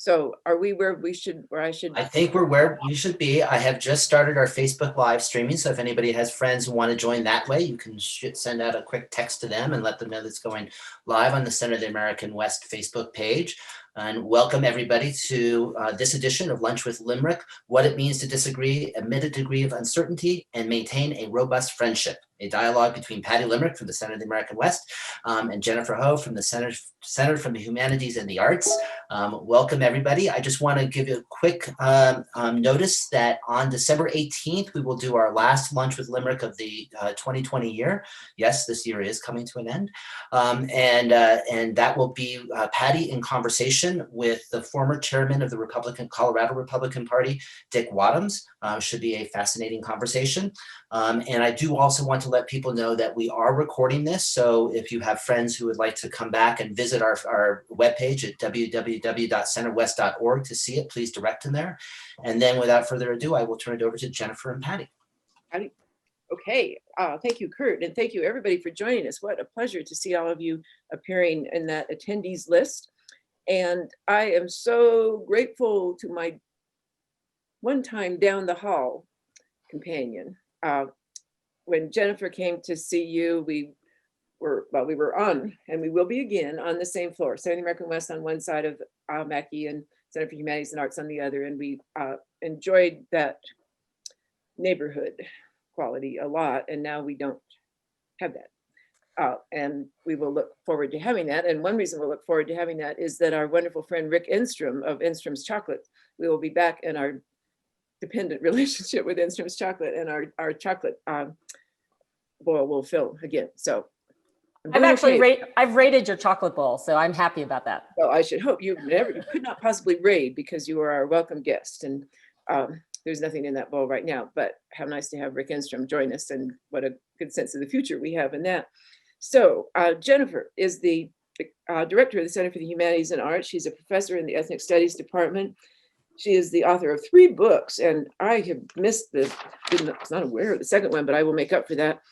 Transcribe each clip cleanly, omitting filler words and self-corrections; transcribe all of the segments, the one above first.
So are we where I should? I think we're where we should be. I have just started our Facebook live streaming. So if anybody has friends who want to join that way, you can send out a quick text to them and let them know that's going live on the Center of the American West Facebook page. And welcome everybody to this edition of Lunch with Limerick, what it means to disagree amid a degree of uncertainty and maintain a robust friendship. A dialogue between Patty Limerick from the Center of the American West and Jennifer Ho from the Center for the Humanities and the Arts. Welcome everybody. I just want to give you a quick notice that on December 18th, we will do our last Lunch with Limerick of the 2020 year. Yes, this year is coming to an end. And that will be Patty in conversation with the former chairman of the Colorado Republican Party, Dick Wadhams. Should be a fascinating conversation. And I do also want to let people know that we are recording this. So if you have friends who would like to come back and visit our webpage at www.centerwest.org to see it, please direct them there. And then without further ado, I will turn it over to Jennifer and Patty. Patty. Okay, thank you, Kurt, and thank you everybody for joining us. What a pleasure to see all of you appearing in that attendees list. And I am so grateful to my one time down the hall companion. When Jennifer came to see you, we were on, and we will be again on the same floor, Center of the American West on one side of Mackey and Center for Humanities and Arts on the other. And we enjoyed that neighborhood quality a lot, and now we don't have that. And we will look forward to having that. And one reason we'll look forward to having that is that our wonderful friend Rick Enstrom of Enstrom's Chocolate, we will be back in our dependent relationship with Enstrom's Chocolate, and our chocolate bowl will fill again. So I've rated your chocolate bowl, so I'm happy about that. Well, I should hope you could not possibly raid, because you are our welcome guest, and there's nothing in that bowl right now, but how nice to have Rick Enstrom join us, and what a good sense of the future we have in that. So Jennifer is the director of the Center for the Humanities and Arts. She's a professor in the Ethnic Studies Department. She is the author of 3 books, and I have missed I was not aware of the second one, but I will make up for that.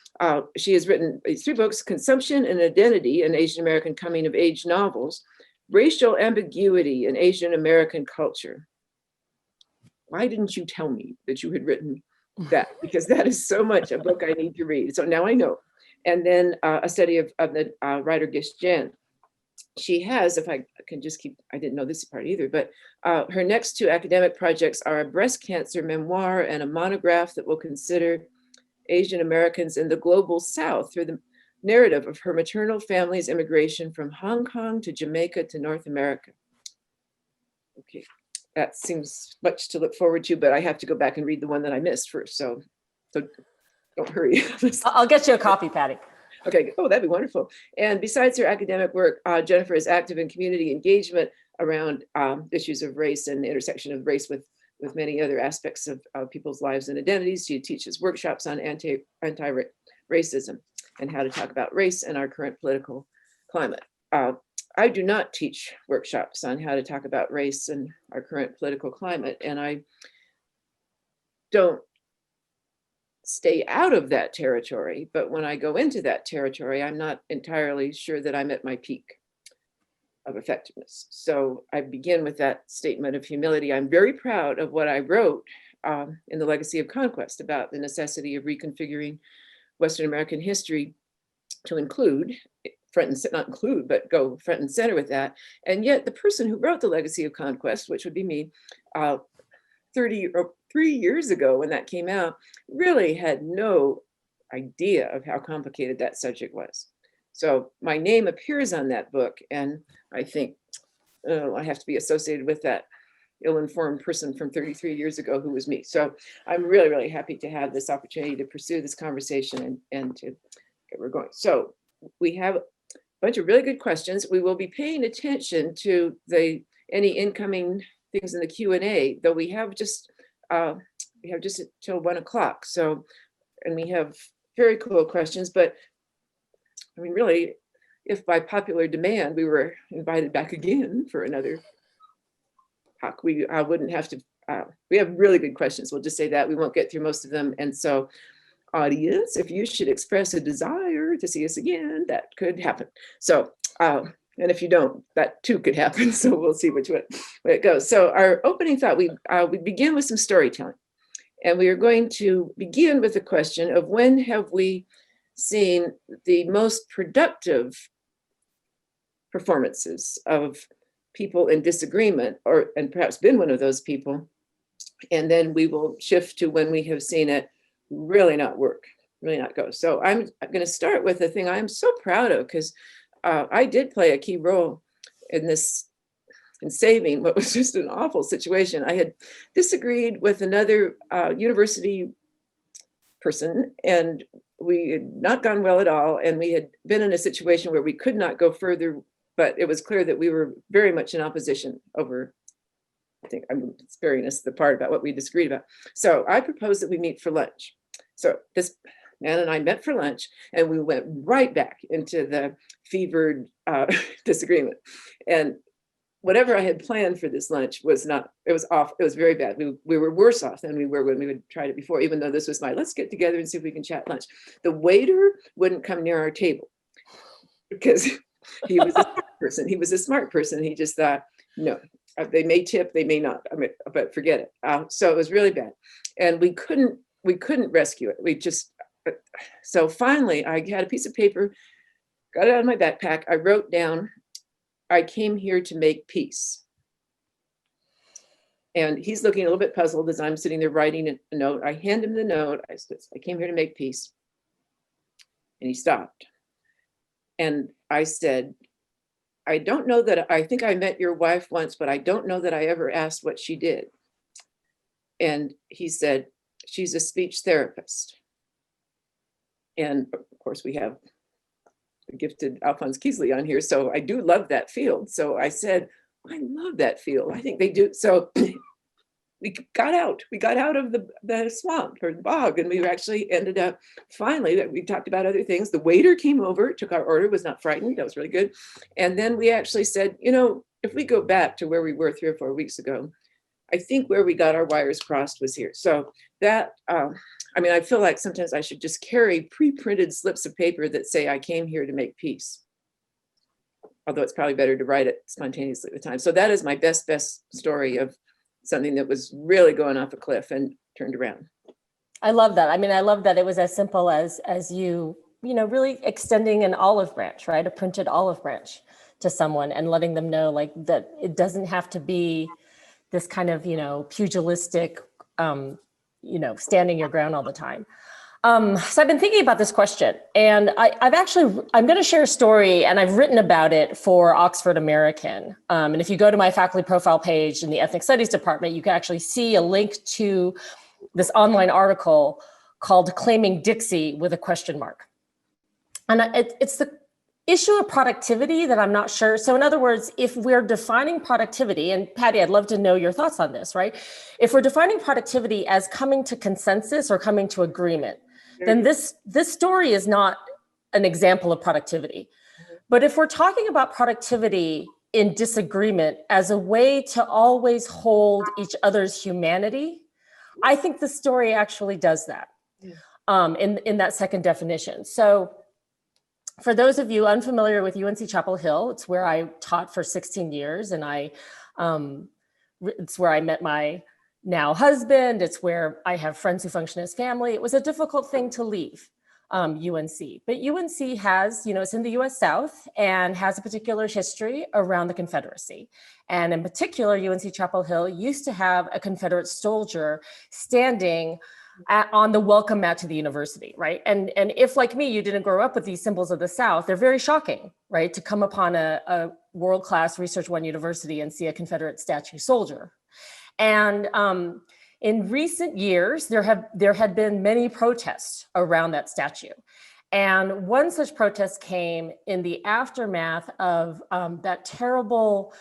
She has written 3 books: Consumption and Identity in Asian American Coming of Age Novels, Racial Ambiguity in Asian American Culture. Why didn't you tell me that you had written that? Because that is so much a book I need to read. So now I know. And then a study of the writer Gish Jen. She has, if I can just keep, I didn't know this part either, but her next 2 academic projects are a breast cancer memoir and a monograph that will consider Asian Americans in the global South through the narrative of her maternal family's immigration from Hong Kong to Jamaica to North America. Okay, that seems much to look forward to, but I have to go back and read the one that I missed first, so don't hurry. I'll get you a copy, Patty. Okay, oh, that'd be wonderful. And besides her academic work, Jennifer is active in community engagement around issues of race and the intersection of race with many other aspects of people's lives and identities. She teaches workshops on anti-racism and how to talk about race and our current political climate. I do not teach workshops on how to talk about race and our current political climate, and I don't stay out of that territory, but when I go into that territory, I'm not entirely sure that I'm at my peak of effectiveness. So I begin with that statement of humility. I'm very proud of what I wrote in The Legacy of Conquest about the necessity of reconfiguring Western American history to include, not include, but go front and center with that. And yet the person who wrote The Legacy of Conquest, which would be me, 33 years ago when that came out, really had no idea of how complicated that subject was. So my name appears on that book, and I think, oh, I have to be associated with that ill-informed person from 33 years ago who was me. So I'm really, really happy to have this opportunity to pursue this conversation and to get where we're going. So we have a bunch of really good questions. We will be paying attention to any incoming things in the Q&A, though we have just until 1 o'clock. So, and we have very cool questions, but I mean, really, if by popular demand we were invited back again for another talk, we wouldn't have to, we have really good questions. We'll just say that we won't get through most of them. And so audience, if you should express a desire to see us again, that could happen. So And if you don't, that too could happen. So we'll see which way it goes. So our opening thought, we begin with some storytelling. And we are going to begin with the question of when have we seen the most productive performances of people in disagreement, and perhaps been one of those people. And then we will shift to when we have seen it really not work, really not go. So I'm going to start with the thing I'm so proud of, because I did play a key role in this, in saving what was just an awful situation. I had disagreed with another university person, and we had not gone well at all. And we had been in a situation where we could not go further, but it was clear that we were very much in opposition over, I think I'm sparing us the part about what we disagreed about. So I proposed that we meet for lunch. So this man and I met for lunch, and we went right back into the fevered disagreement. And whatever I had planned for this lunch was not, it was off, it was very bad. We were worse off than we were when we had tried it before, even though this was my, let's get together and see if we can chat lunch. The waiter wouldn't come near our table because he was a smart person. He was a smart person. He just thought, no, they may tip, they may not, I mean, but forget it. So it was really bad. And we couldn't rescue it. We just, so finally I had a piece of paper, got it out of my backpack. I wrote down, I came here to make peace. And he's looking a little bit puzzled as I'm sitting there writing a note. I hand him the note. I said, I came here to make peace. And he stopped. And I said, I don't know that, I think I met your wife once, but I don't know that I ever asked what she did. And he said, she's a speech therapist. And of course we have the gifted Alphonse Keasley on here. So I do love that field. So I said, I love that field. I think they do. So we got out of the swamp or the bog, and we actually ended up, finally, we talked about other things. The waiter came over, took our order, was not frightened. That was really good. And then we actually said, you know, if we go back to where we were 3 or 4 weeks ago, I think where we got our wires crossed was here. So that, I mean, I feel like sometimes I should just carry pre-printed slips of paper that say, I came here to make peace. Although it's probably better to write it spontaneously at the time. So that is my best story of something that was really going off a cliff and turned around. I love that. I mean, I love that it was as simple as you know, really extending an olive branch, right? A printed olive branch to someone and letting them know like that it doesn't have to be this kind of, you know, pugilistic, you know, standing your ground all the time. So I've been thinking about this question, and I'm going to share a story, and I've written about it for Oxford American. And if you go to my faculty profile page in the Ethnic Studies department, you can actually see a link to this online article called Claiming Dixie with a question mark. And it's the issue of productivity that I'm not sure. So in other words, if we're defining productivity, and Patty, I'd love to know your thoughts on this, right? If we're defining productivity as coming to consensus or coming to agreement, then this story is not an example of productivity. But if we're talking about productivity in disagreement as a way to always hold each other's humanity, I think the story actually does that in that second definition. So for those of you unfamiliar with UNC Chapel Hill, it's where I taught for 16 years, and it's where I met my now husband. It's where I have friends who function as family. It was a difficult thing to leave UNC, but UNC has, you know, it's in the US South and has a particular history around the Confederacy. And in particular, UNC Chapel Hill used to have a Confederate soldier standing on the welcome mat to the university, right? And if, like me, you didn't grow up with these symbols of the South, they're very shocking, right? To come upon a world-class Research One university and see a Confederate statue soldier. And in recent years, there had been many protests around that statue. And one such protest came in the aftermath of that terrible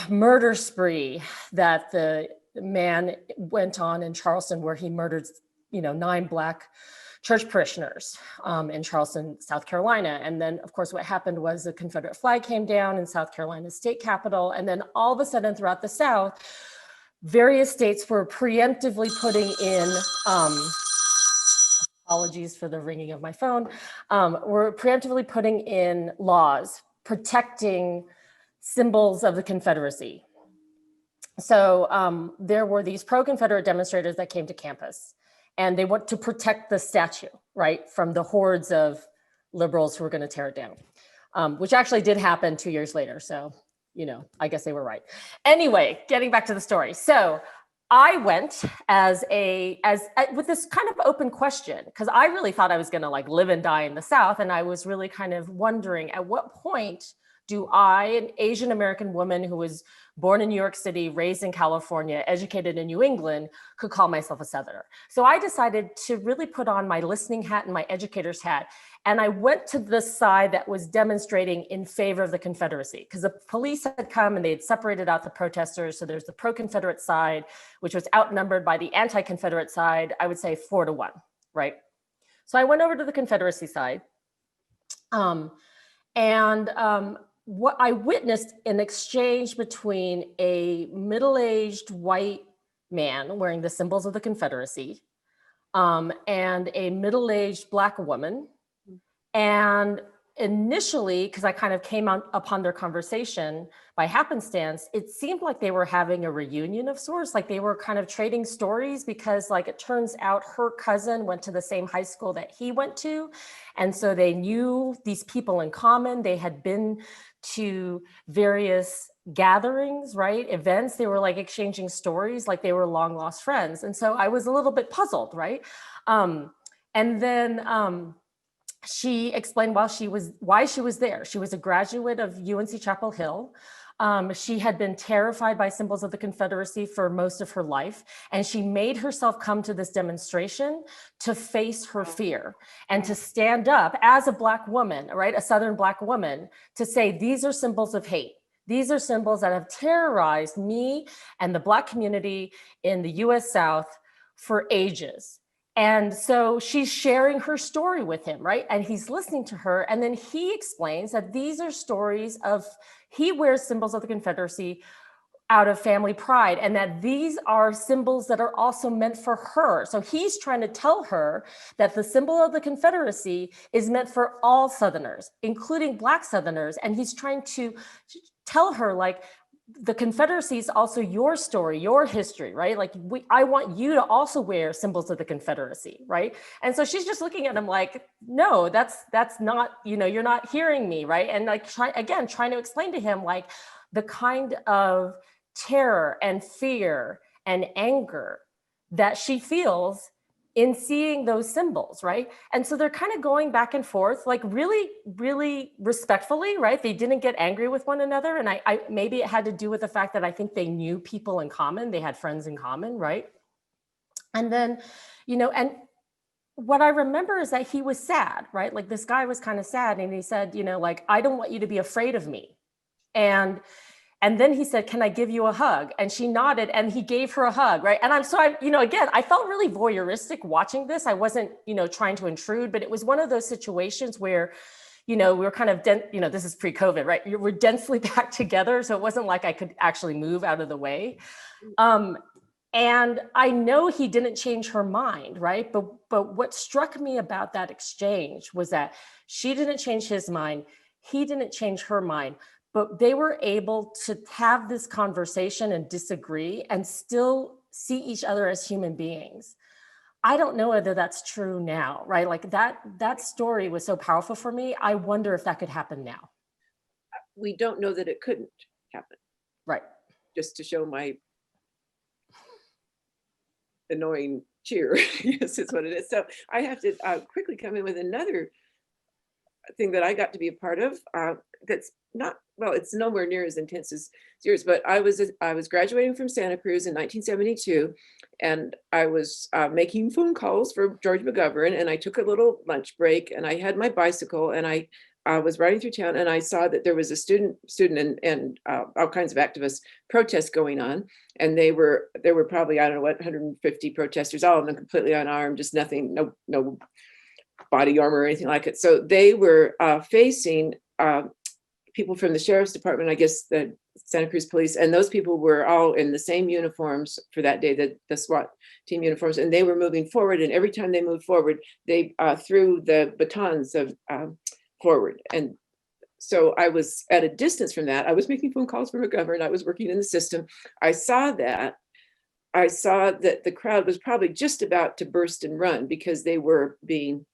murder spree that the man went on in Charleston, where he murdered, you know, 9 Black church parishioners in Charleston, South Carolina. And then, of course, what happened was the Confederate flag came down in South Carolina's state capitol. And then all of a sudden throughout the South, various states were preemptively putting in, apologies for the ringing of my phone, were preemptively putting in laws protecting symbols of the Confederacy. So there were these pro-Confederate demonstrators that came to campus, and they want to protect the statue, right, from the hordes of liberals who were going to tear it down, which actually did happen 2 years later. So, you know, I guess they were right. Anyway, getting back to the story. So I went with this kind of open question, because I really thought I was going to like live and die in the South. And I was really kind of wondering, at what point do I, an Asian American woman who was born in New York City, raised in California, educated in New England, could call myself a Southerner? So I decided to really put on my listening hat and my educator's hat. And I went to the side that was demonstrating in favor of the Confederacy, because the police had come and they had separated out the protesters. So there's the pro-Confederate side, which was outnumbered by the anti-Confederate side, I would say 4-1, right? So I went over to the Confederacy side. What I witnessed an exchange between a middle-aged white man wearing the symbols of the Confederacy and a middle-aged Black woman. And initially, because I kind of came upon their conversation by happenstance, it seemed like they were having a reunion of sorts, like they were kind of trading stories, because like it turns out her cousin went to the same high school that he went to. And so they knew these people in common. They had been to various gatherings, right? Events. They were like exchanging stories, like they were long lost friends. And so I was a little bit puzzled, right? And then she explained why she was there. She was a graduate of UNC Chapel Hill. She had been terrified by symbols of the Confederacy for most of her life. And she made herself come to this demonstration to face her fear and to stand up as a Black woman, right? A Southern Black woman, to say, these are symbols of hate. These are symbols that have terrorized me and the Black community in the US South for ages. And so she's sharing her story with him, right? And he's listening to her. And then he explains that these are stories of, he wears symbols of the Confederacy out of family pride, and that these are symbols that are also meant for her. So he's trying to tell her that the symbol of the Confederacy is meant for all Southerners, including Black Southerners. And he's trying to tell her, like, the Confederacy is also your story, your history, right? Like, I want you to also wear symbols of the Confederacy, right? And so she's just looking at him like, no, that's not, you know, you're not hearing me, right? And like, trying to explain to him like the kind of terror and fear and anger that she feels in seeing those symbols, right? And so they're kind of going back and forth, like really, really respectfully, right? They didn't get angry with one another. And I maybe it had to do with the fact that I think they knew people in common. They had friends in common, right? And then, you know, and what I remember is that he was sad, right? Like this guy was kind of sad, and he said, you know, like, I don't want you to be afraid of me. And then he said, can I give you a hug? And she nodded, and he gave her a hug, right? And again, I felt really voyeuristic watching this. I wasn't, you know, trying to intrude, but it was one of those situations where, you know, we were kind of, this is pre-COVID, right? We're densely packed together. So it wasn't like I could actually move out of the way. And I know he didn't change her mind, right? But what struck me about that exchange was that she didn't change his mind. He didn't change her mind. But they were able to have this conversation and disagree and still see each other as human beings. I don't know whether that's true now, right? Like that story was so powerful for me. I wonder if that could happen now. We don't know that it couldn't happen. Right. Just to show my annoying cheer, yes, is what it is. So I have to quickly come in with another thing that I got to be a part of. That's not, well, it's nowhere near as intense as yours, but I was graduating from Santa Cruz in 1972, and I was making phone calls for George McGovern, and I took a little lunch break, and I had my bicycle, and I was riding through town, and I saw that there was a student and all kinds of activist protests going on, and there were probably, I don't know what, 150 protesters, all of them completely unarmed, just nothing, no body armor or anything like it. So they were facing people from the sheriff's department, I guess the Santa Cruz police, and those people were all in the same uniforms for that day, the SWAT team uniforms, and they were moving forward. And every time they moved forward, they threw the batons of forward. And so I was at a distance from that. I was making phone calls from McGovern. I was working in the system. I saw that. I saw that the crowd was probably just about to burst and run because they were being,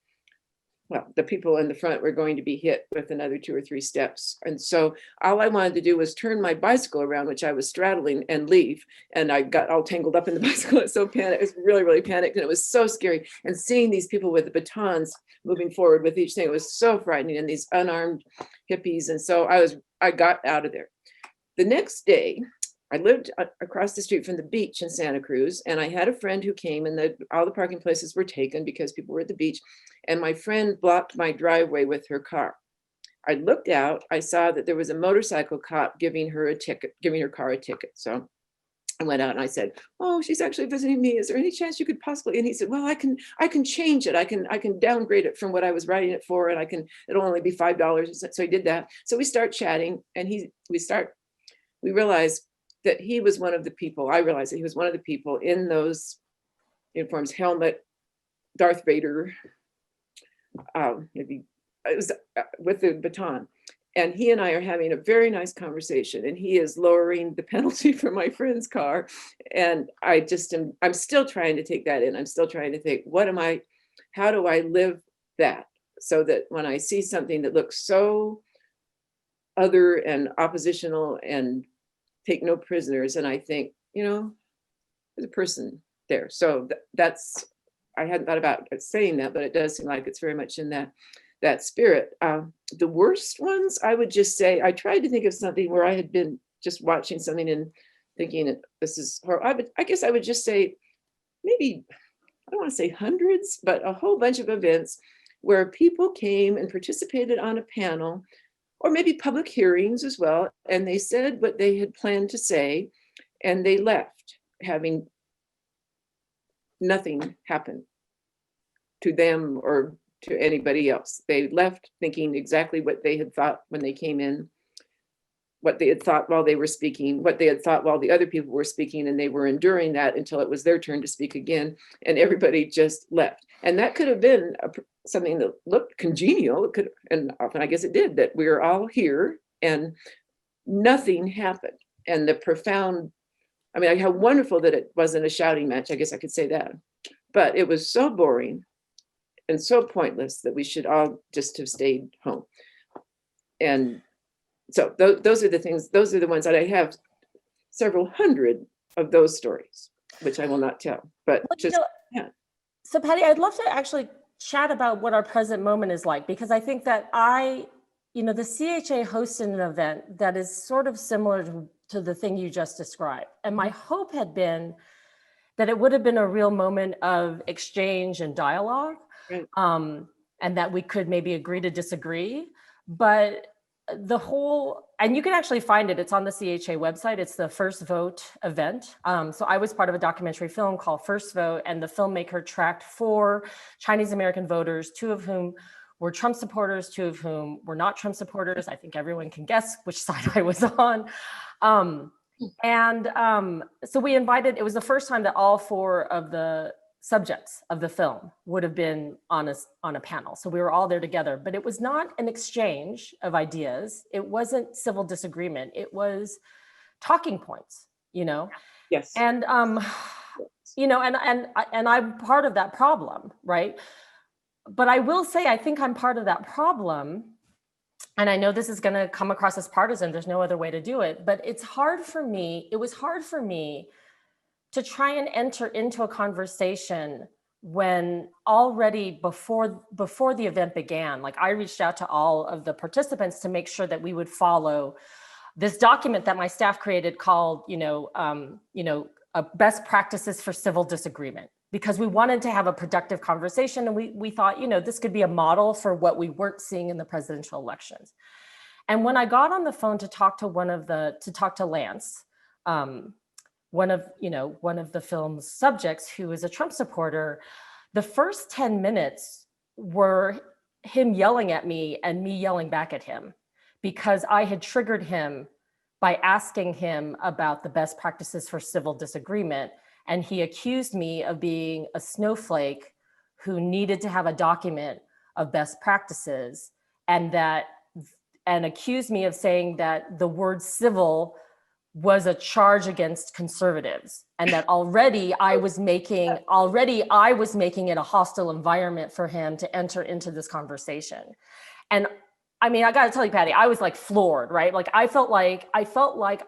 well, the people in the front were going to be hit with another 2 or 3 steps. And so all I wanted to do was turn my bicycle around, which I was straddling, and leave. And I got all tangled up in the bicycle. I was so panicked. I was really, really panicked. And it was so scary. And seeing these people with the batons moving forward with each thing, it was so frightening, and these unarmed hippies. And so I got out of there. The next day, I lived across the street from the beach in Santa Cruz, and I had a friend who came, and all the parking places were taken because people were at the beach, and my friend blocked my driveway with her car. I looked out, I saw that there was a motorcycle cop giving her car a ticket. So I went out and I said, "Oh, she's actually visiting me. Is there any chance you could possibly?" And he said, "Well, I can change it. I can downgrade it from what I was writing it for, and it'll only be $5." So he did that. So we start chatting, and we realized that he was one of the people. I realized that he was one of the people in those uniforms, helmet, Darth Vader, maybe it was with the baton. And he and I are having a very nice conversation, and he is lowering the penalty for my friend's car. And I'm still trying to take that in. I'm still trying to think, how do I live that so that when I see something that looks so other and oppositional and take no prisoners, and I think, there's a person there. So I hadn't thought about saying that, but it does seem like it's very much in that spirit. The worst ones, I would just say, I tried to think of something where I had been just watching something and thinking this is horrible. I guess I would just say maybe, I don't want to say hundreds, but a whole bunch of events where people came and participated on a panel, or maybe public hearings as well, and they said what they had planned to say, and they left having nothing happen to them or to anybody else. They left thinking exactly what they had thought when they came in, what they had thought while they were speaking, what they had thought while the other people were speaking, and they were enduring that until it was their turn to speak again, and everybody just left. And that could have been something that looked congenial. It could, and often I guess it did, that we were all here and nothing happened. And the profound, how wonderful that it wasn't a shouting match. I guess I could say that, but it was so boring and so pointless that we should all just have stayed home. And so those are the things, those are the ones that I have several hundred of those stories, which I will not tell, but yeah. So Patty, I'd love to actually chat about what our present moment is like, because I think that the CHA hosted an event that is sort of similar to the thing you just described. And my hope had been that it would have been a real moment of exchange and dialogue, right. And that we could maybe agree to disagree. But and you can actually find it, it's on the CHA website. It's the First Vote event. So I was part of a documentary film called First Vote, and the filmmaker tracked 4 Chinese American voters, 2 of whom were Trump supporters, 2 of whom were not Trump supporters. I think everyone can guess which side I was on. So we invited, it was the first time that all 4 of the subjects of the film would have been on a panel. So we were all there together, but it was not an exchange of ideas. It wasn't civil disagreement. It was talking points, Yes. And, and I'm part of that problem, right? But I will say, I think I'm part of that problem. And I know this is going to come across as partisan. There's no other way to do it, but it was hard for me to try and enter into a conversation when already before the event began, like I reached out to all of the participants to make sure that we would follow this document that my staff created called, best practices for civil disagreement, because we wanted to have a productive conversation. And we thought, this could be a model for what we weren't seeing in the presidential elections. And when I got on the phone to talk to Lance, one of the film's subjects, who is a Trump supporter, the first 10 minutes were him yelling at me and me yelling back at him, because I had triggered him by asking him about the best practices for civil disagreement. And he accused me of being a snowflake who needed to have a document of best practices, and that accused me of saying that the word civil was a charge against conservatives, and that already I was making it a hostile environment for him to enter into this conversation. And I mean, I got to tell you, Patty, I was like floored, right? Like I felt like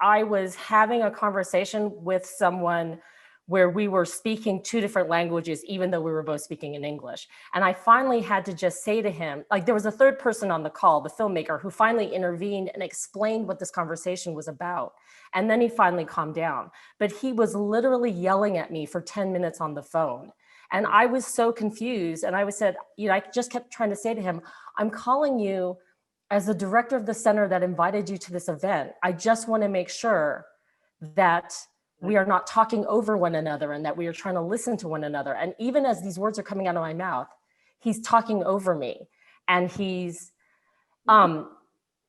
I was having a conversation with someone where we were speaking two different languages, even though we were both speaking in English. And I finally had to just say to him, like there was a third person on the call, the filmmaker, who finally intervened and explained what this conversation was about. And then he finally calmed down. But he was literally yelling at me for 10 minutes on the phone. And I was so confused. And I just kept trying to say to him, I'm calling you as the director of the center that invited you to this event. I just want to make sure that we are not talking over one another and that we are trying to listen to one another. And even as these words are coming out of my mouth, he's talking over me. And he's, and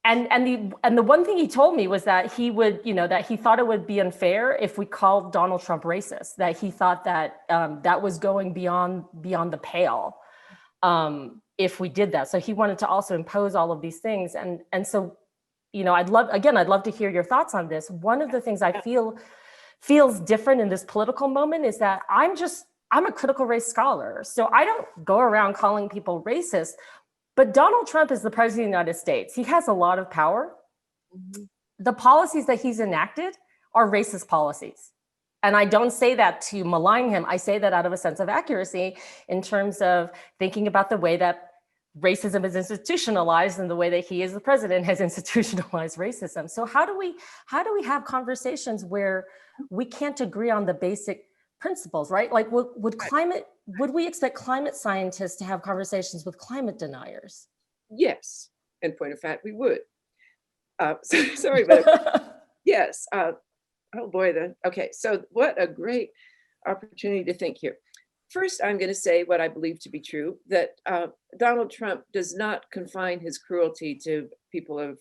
the one thing he told me was that he would, that he thought it would be unfair if we called Donald Trump racist, that he thought that that was going beyond the pale if we did that. So he wanted to also impose all of these things. And so, I'd love to hear your thoughts on this. One of the things I feels different in this political moment is that I'm a critical race scholar. So I don't go around calling people racist, but Donald Trump is the president of the United States. He has a lot of power. Mm-hmm. The policies that he's enacted are racist policies. And I don't say that to malign him. I say that out of a sense of accuracy in terms of thinking about the way that racism is institutionalized and the way that he as the president has institutionalized racism. So how do we have conversations where we can't agree on the basic principles, right? Like would we expect climate scientists to have conversations with climate deniers? Yes. In point of fact, we would. Sorry, but yes. Oh boy, okay. So what a great opportunity to think here. First, I'm going to say what I believe to be true, that Donald Trump does not confine his cruelty to people of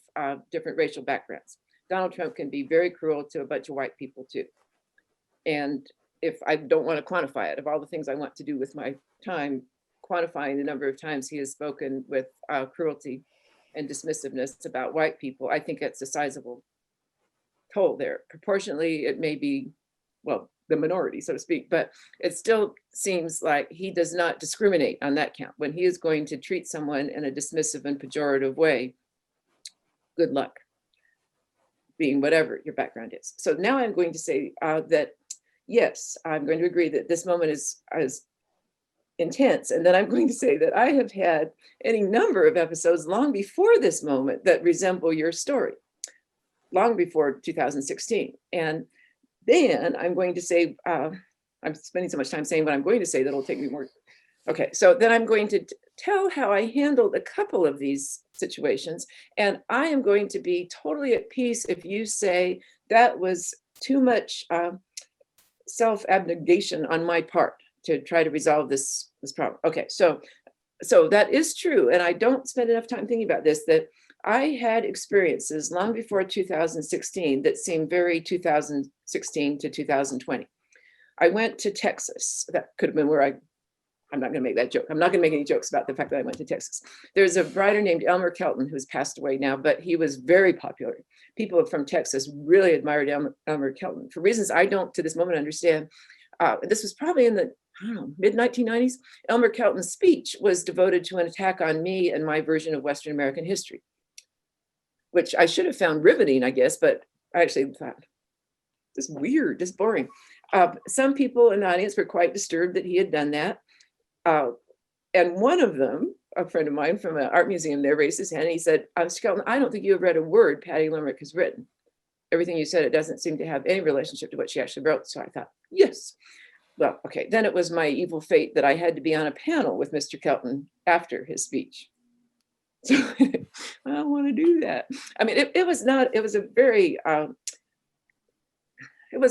different racial backgrounds. Donald Trump can be very cruel to a bunch of white people too. And if I don't want to quantify it, of all the things I want to do with my time, quantifying the number of times he has spoken with cruelty and dismissiveness about white people, I think it's a sizable toll there. Proportionately, it may be, well, the minority, so to speak, but it still seems like he does not discriminate on that count. When he is going to treat someone in a dismissive and pejorative way, good luck, being whatever your background is. So now I'm going to say that, yes, I'm going to agree that this moment is intense. And then I'm going to say that I have had any number of episodes long before this moment that resemble your story, long before 2016. And then I'm going to say, I'm spending so much time saying what I'm going to say that'll take me more. Okay, so then I'm going to tell how I handled a couple of these situations. And I am going to be totally at peace if you say that was too much self-abnegation on my part to try to resolve this problem. Okay, so that is true. And I don't spend enough time thinking about this, that I had experiences long before 2016 that seemed very 2016 to 2020. I went to Texas. That could have been where I'm not going to make that joke. I'm not going to make any jokes about the fact that I went to Texas. There's a writer named Elmer Kelton who's passed away now, but he was very popular. People from Texas really admired Elmer Kelton for reasons I don't to this moment understand. This was probably in the mid-1990s. Elmer Kelton's speech was devoted to an attack on me and my version of Western American history, which I should have found riveting, I guess, but I actually thought, this is weird, this is boring. Some people in the audience were quite disturbed that he had done that. And one of them, a friend of mine from an art museum there, raised his hand and he said, Mr. Kelton, I don't think you have read a word Patty Limerick has written. Everything you said, it doesn't seem to have any relationship to what she actually wrote. So I thought, yes. Well, okay, then it was my evil fate that I had to be on a panel with Mr. Kelton after his speech. So I don't want to do that. I mean, it was a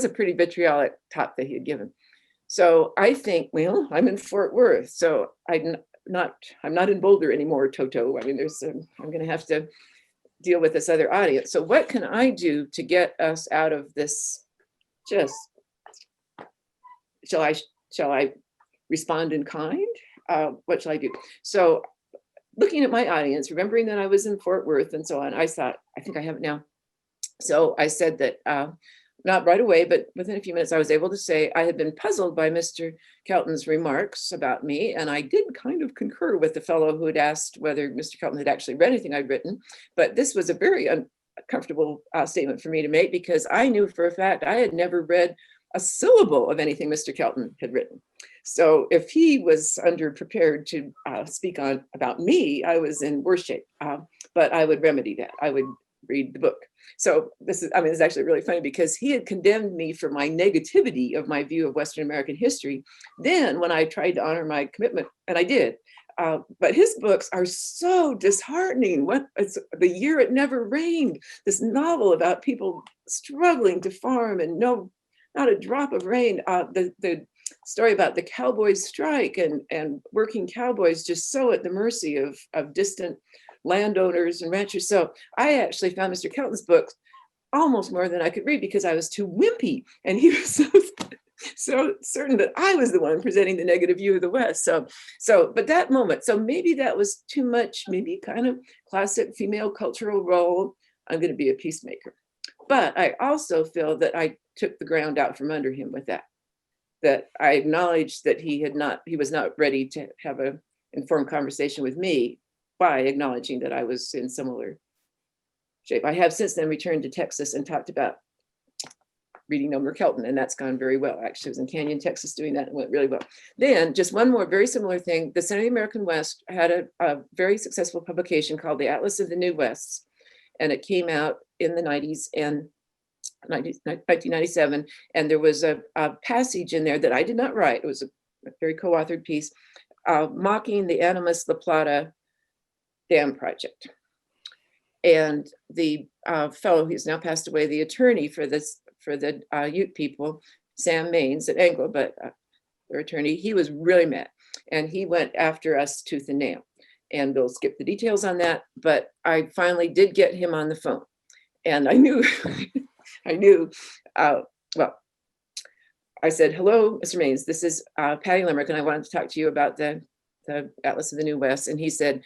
pretty vitriolic talk that he had given. So I think, well, I'm in Fort Worth, so I'm not in Boulder anymore, Toto. I mean, I'm going to have to deal with this other audience. So what can I do to get us out of this? Shall I respond in kind? What shall I do? So looking at my audience, remembering that I was in Fort Worth and so on, I thought, I think I have it now. So I said that, not right away, but within a few minutes, I was able to say I had been puzzled by Mr. Kelton's remarks about me. And I did kind of concur with the fellow who had asked whether Mr. Kelton had actually read anything I'd written. But this was a very uncomfortable statement for me to make, because I knew for a fact I had never read a syllable of anything Mr. Kelton had written. So if he was underprepared to speak on about me, I was in worse shape. But I would remedy that. I would read the book. So this is, I mean, it's actually really funny, because he had condemned me for my negativity of my view of Western American history. Then when I tried to honor my commitment, and I did, but his books are so disheartening. It's The Year It Never Rained, this novel about people struggling to farm and not a drop of rain. The story about the cowboys strike and working cowboys just so at the mercy of distant landowners and ranchers. So I actually found Mr. Kelton's books almost more than I could read, because I was too wimpy, and he was so certain that I was the one presenting the negative view of the West. But that moment, so maybe that was too much, maybe kind of classic female cultural role. I'm going to be a peacemaker. But I also feel that I took the ground out from under him with that I acknowledged that he was not ready to have an informed conversation with me, by acknowledging that I was in similar shape. I have since then returned to Texas and talked about reading No More Kelton, and that's gone very well. Actually, I was in Canyon, Texas doing that, and went really well. Then just one more very similar thing. The Center of the American West had a very successful publication called the Atlas of the New Wests, and it came out in the 90s and 1997. And there was a passage in there that I did not write. It was a very co-authored piece mocking the Animus La Plata Dam project. And the fellow who's now passed away, the attorney for the Ute people, Sam Maines at Anglo, but their attorney, he was really mad, and he went after us tooth and nail. And we'll skip the details on that, but I finally did get him on the phone, and I knew, well, I said, "Hello, Mr. Maines, this is Patty Limerick, and I wanted to talk to you about the Atlas of the New West." And he said,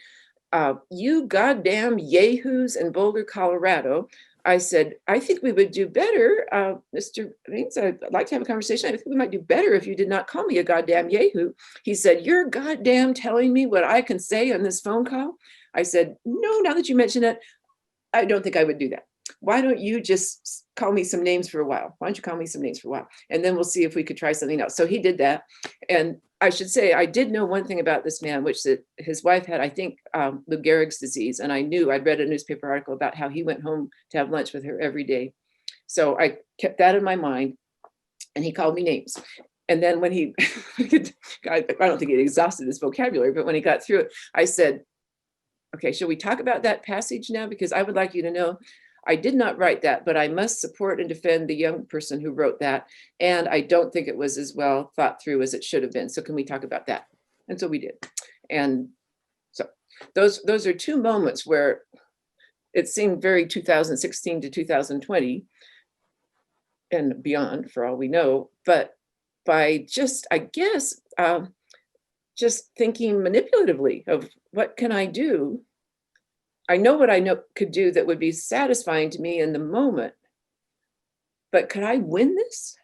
"You goddamn yahoos in Boulder, Colorado." I said, "I think we would do better, Mr. Maines, I'd like to have a conversation. I think we might do better if you did not call me a goddamn yahoo." He said, "You're goddamn telling me what I can say on this phone call?" I said, "No, now that you mention it, I don't think I would do that. Why don't you just call me some names for a while? Why don't you call me some names for a while? And then we'll see if we could try something else." So he did that. And I should say, I did know one thing about this man, which that his wife had, I think, Lou Gehrig's disease. And I knew, I'd read a newspaper article about how he went home to have lunch with her every day. So I kept that in my mind, and he called me names. And then when I don't think he exhausted his vocabulary, but when he got through it, I said, "Okay, shall we talk about that passage now? Because I would like you to know, I did not write that, but I must support and defend the young person who wrote that. And I don't think it was as well thought through as it should have been. So can we talk about that?" And so we did. And so those are two moments where it seemed very 2016 to 2020 and beyond, for all we know. But by just, I guess, just thinking manipulatively of what can I do? I know what I could do that would be satisfying to me in the moment, but could I win this?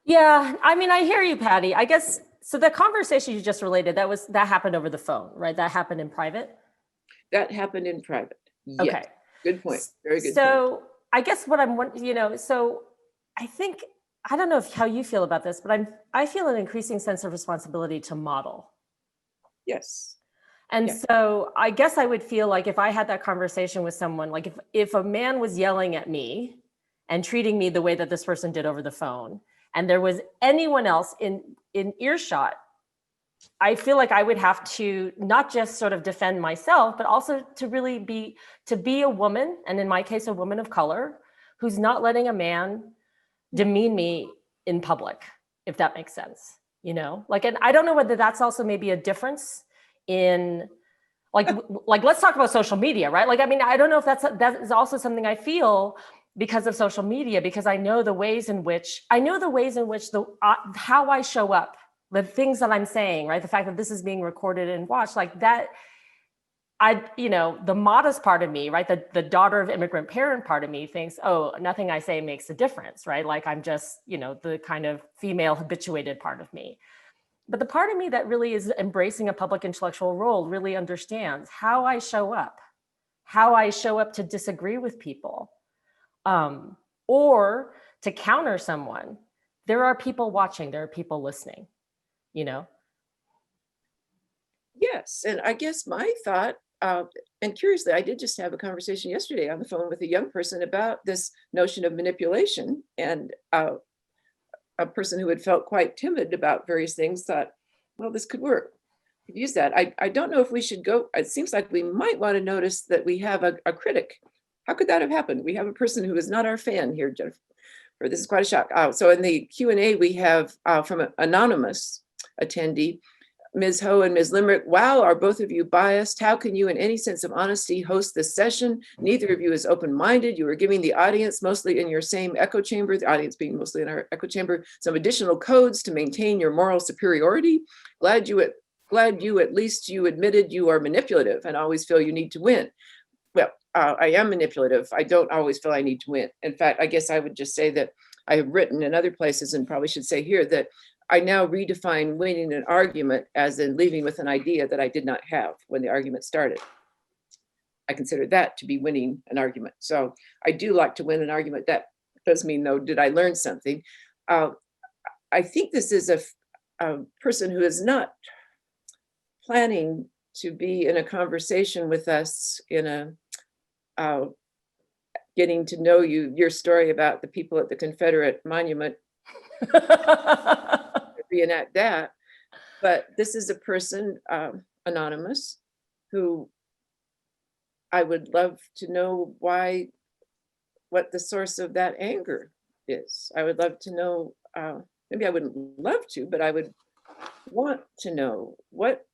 Yeah, I mean, I hear you, Patty. I guess, so the conversation you just related, that happened over the phone, right? That happened in private? That happened in private. Yes. Okay. Good point. Very good point. So I guess what so I think, I don't know how you feel about this, but I feel an increasing sense of responsibility to model. Yes. And Yeah. so I guess I would feel like if I had that conversation with someone, like if a man was yelling at me and treating me the way that this person did over the phone, and there was anyone else in earshot, I feel like I would have to not just sort of defend myself, but also to really be a woman, and in my case, a woman of color, who's not letting a man demean me in public, if that makes sense, Like, and I don't know whether that's also maybe a difference in like let's talk about social media, right? Like, I mean, I don't know if that is also something I feel because of social media, because I know the ways in which how I show up, the things that I'm saying, right? The fact that this is being recorded and watched, like that, the modest part of me, right? The daughter of immigrant parent part of me thinks, oh, nothing I say makes a difference, right? Like I'm just, the kind of female habituated part of me. But the part of me that really is embracing a public intellectual role really understands how I show up to disagree with people, or to counter someone. There are people watching, there are people listening, Yes, and I guess my thought, and curiously, I did just have a conversation yesterday on the phone with a young person about this notion of manipulation, and a person who had felt quite timid about various things thought, well, this could work. Could use that. I don't know if we should go. It seems like we might want to notice that we have a critic. How could that have happened? We have a person who is not our fan here, Jennifer. This is quite a shock. So in the Q&A, we have from an anonymous attendee, Ms. Ho and Ms. Limerick, wow, are both of you biased? How can you, in any sense of honesty, host this session? Neither of you is open-minded. You are giving the audience, mostly in your same echo chamber, the audience being mostly in our echo chamber, some additional codes to maintain your moral superiority. Glad you at least you admitted you are manipulative and always feel you need to win. Well, I am manipulative. I don't always feel I need to win. In fact, I guess I would just say that I have written in other places, and probably should say here, that I now redefine winning an argument as in leaving with an idea that I did not have when the argument started. I consider that to be winning an argument. So I do like to win an argument. That does mean, though, did I learn something? I think this is a person who is not planning to be in a conversation with us in a getting to know your story about the people at the Confederate monument, reenact that. But this is a person, anonymous, who I would love to know what the source of that anger is. I would love to know, maybe I wouldn't love to, but I would want to know what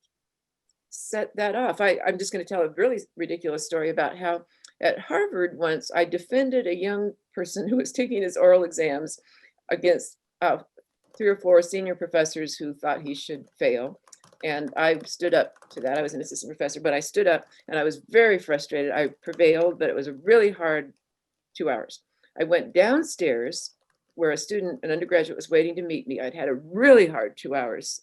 set that off. I'm just going to tell a really ridiculous story about how at Harvard once I defended a young person who was taking his oral exams against 3 or 4 senior professors who thought he should fail. And I stood up to that. I was an assistant professor, but I stood up and I was very frustrated. I prevailed, but it was a really hard 2 hours. I went downstairs where an undergraduate was waiting to meet me. I'd had a really hard 2 hours.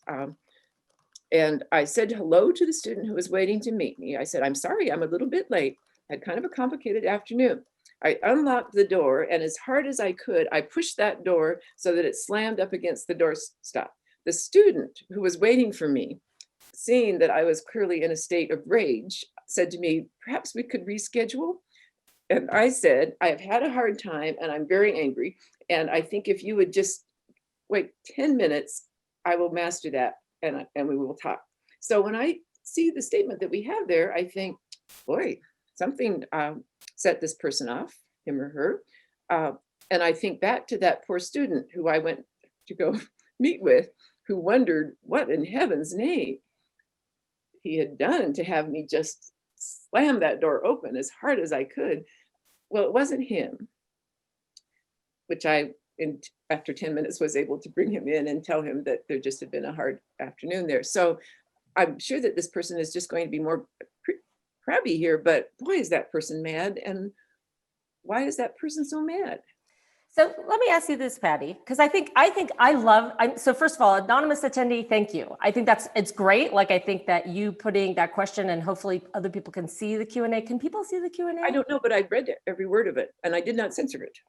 And I said hello to the student who was waiting to meet me. I said, I'm sorry, I'm a little bit late. I had kind of a complicated afternoon. I unlocked the door, and as hard as I could, I pushed that door so that it slammed up against the doorstop. The student who was waiting for me, seeing that I was clearly in a state of rage, said to me, perhaps we could reschedule. And I said, I have had a hard time and I'm very angry. And I think if you would just wait 10 minutes, I will master that and we will talk. So when I see the statement that we have there, I think, boy, something set this person off, him or her. And I think back to that poor student who I went to go meet with, who wondered what in heaven's name he had done to have me just slam that door open as hard as I could. Well, it wasn't him, which after 10 minutes was able to bring him in and tell him that there just had been a hard afternoon there. So I'm sure that this person is just going to be more crabby here, but boy, is that person mad. And why is that person so mad? So let me ask you this, Patty, because so first of all, anonymous attendee, thank you. I think it's great. Like, I think that you putting that question and hopefully other people can see the Q&A. Can people see the Q&A? I don't know, but I read every word of it and I did not censor it.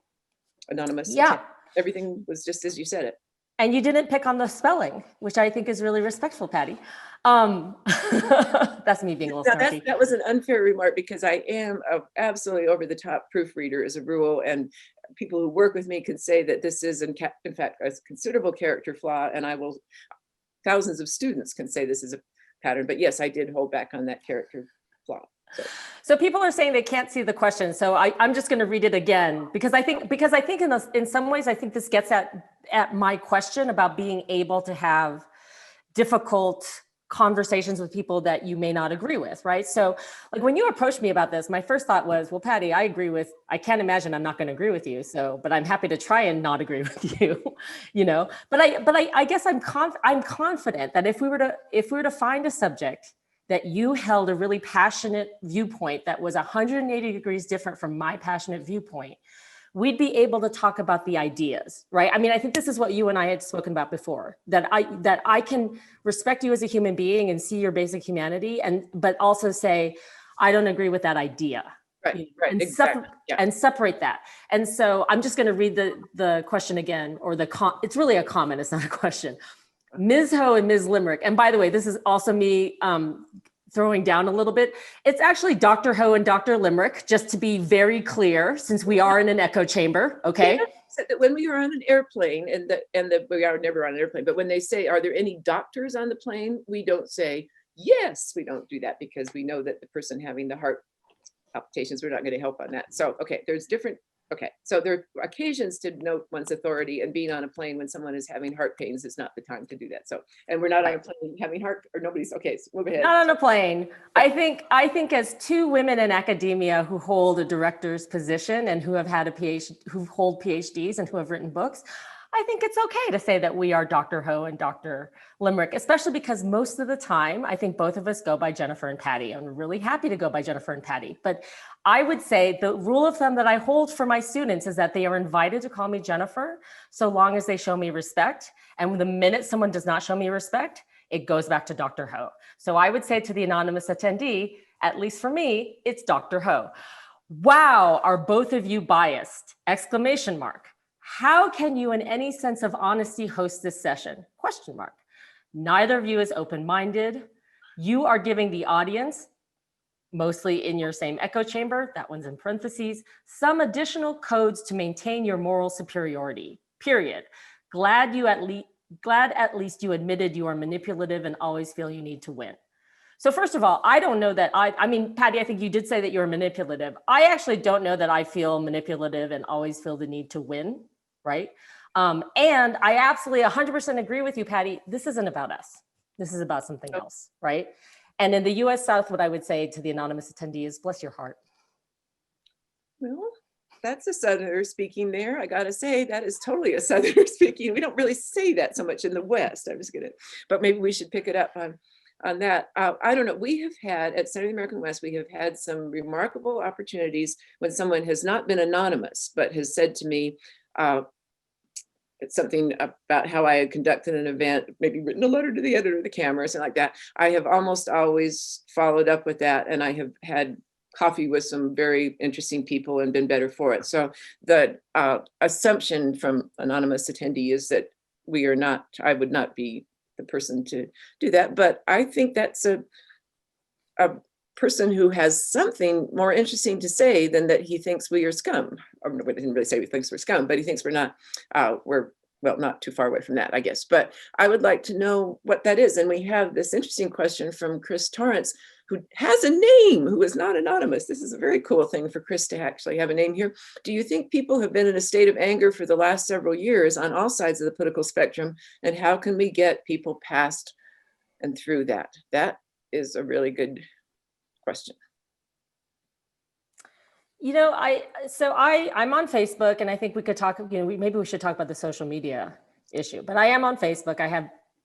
Anonymous. Yeah. Everything was just as you said it. And you didn't pick on the spelling, which I think is really respectful, Patty. That's me being a little snarky. That was an unfair remark because I am absolutely over the top proofreader as a rule, and people who work with me can say that this is in fact a considerable character flaw, and thousands of students can say this is a pattern. But yes, I did hold back on that character flaw. So people are saying they can't see the question. So I'm just going to read it again because I think in some ways, I think this gets at my question about being able to have difficult conversations with people that you may not agree with, right? So like when you approached me about this, my first thought was, well, Patty, I can't imagine I'm not going to agree with you. But I'm happy to try and not agree with you, but I guess I'm confident that if we were to find a subject that you held a really passionate viewpoint that was 180 degrees different from my passionate viewpoint, we'd be able to talk about the ideas, right? I mean, I think this is what you and I had spoken about before, that I can respect you as a human being and see your basic humanity, but also say, I don't agree with that idea. Right, right, And, exactly. Yeah. and separate that. And so I'm just going to read the question again, or it's really a comment, it's not a question. Ms. Ho and Ms. Limerick, and by the way, this is also me throwing down a little bit. It's actually Dr. Ho and Dr. Limerick, just to be very clear, since we are in an echo chamber, okay? Yeah, so that when we are on an airplane, we are never on an airplane, but when they say, are there any doctors on the plane? We don't say, yes, we don't do that, because we know that the person having the heart palpitations, we're not going to help on that. So, okay, there's different, okay. So there are occasions to note one's authority, and being on a plane when someone is having heart pains is not the time to do that. So, and we're not on a plane having heart, or nobody's, okay, so move ahead. Not on a plane. I think as two women in academia who hold a director's position and who have had a PhD, who hold PhDs and who have written books, I think it's okay to say that we are Dr. Ho and Dr. Limerick, especially because most of the time, I think both of us go by Jennifer and Patty. I'm really happy to go by Jennifer and Patty. But I would say the rule of thumb that I hold for my students is that they are invited to call me Jennifer, so long as they show me respect. And the minute someone does not show me respect, it goes back to Dr. Ho. So I would say to the anonymous attendee, at least for me, it's Dr. Ho. Wow, are both of you biased? Exclamation mark. How can you in any sense of honesty host this session? Question mark. Neither of you is open-minded. You are giving the audience, mostly in your same echo chamber, that one's in parentheses, some additional codes to maintain your moral superiority, period. Glad at least you admitted you are manipulative and always feel you need to win. So first of all, I don't know that I mean, Patty, I think you did say that you're manipulative. I actually don't know that I feel manipulative and always feel the need to win, right? And I absolutely 100% agree with you, Patty. This isn't about us. This is about something else, right? And in the US South, what I would say to the anonymous attendee is, bless your heart. Well, that's a Southerner speaking there. I gotta say, that is totally a Southerner speaking. We don't really say that so much in the West. I'm just gonna, but maybe we should pick it up on that. I don't know. We have had, at Center of the American West, we have had some remarkable opportunities when someone has not been anonymous, but has said to me, it's something about how I had conducted an event, maybe written a letter to the editor of the camera or something like that. I have almost always followed up with that, and I have had coffee with some very interesting people and been better for it. So the assumption from anonymous attendee is that we are not, I would not be the person to do that, but I think that's a person who has something more interesting to say than that he thinks we are scum. Or he didn't really say he thinks we're scum, but he thinks we're not, well, not too far away from that, I guess. But I would like to know what that is. And we have this interesting question from Chris Torrance, who has a name, who is not anonymous. This is a very cool thing for Chris to actually have a name here. Do you think people have been in a state of anger for the last several years on all sides of the political spectrum? And how can we get people past and through that? That is a really good question. You know, I'm on Facebook, and I think we could talk, maybe we should talk about the social media issue, but I am on Facebook.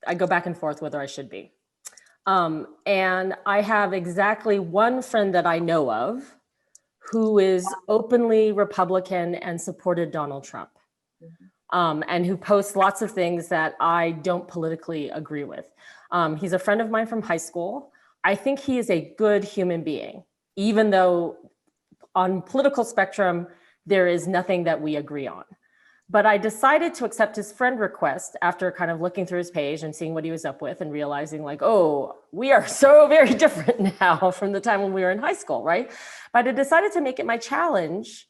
I go back and forth whether I should be. And I have exactly one friend that I know of who is openly Republican and supported Donald Trump, and who posts lots of things that I don't politically agree with. He's a friend of mine from high school. I think he is a good human being, even though on political spectrum, there is nothing that we agree on. But I decided to accept his friend request after kind of looking through his page and seeing what he was up with and realizing like, oh, we are so very different now from the time when we were in high school, right? But I decided to make it my challenge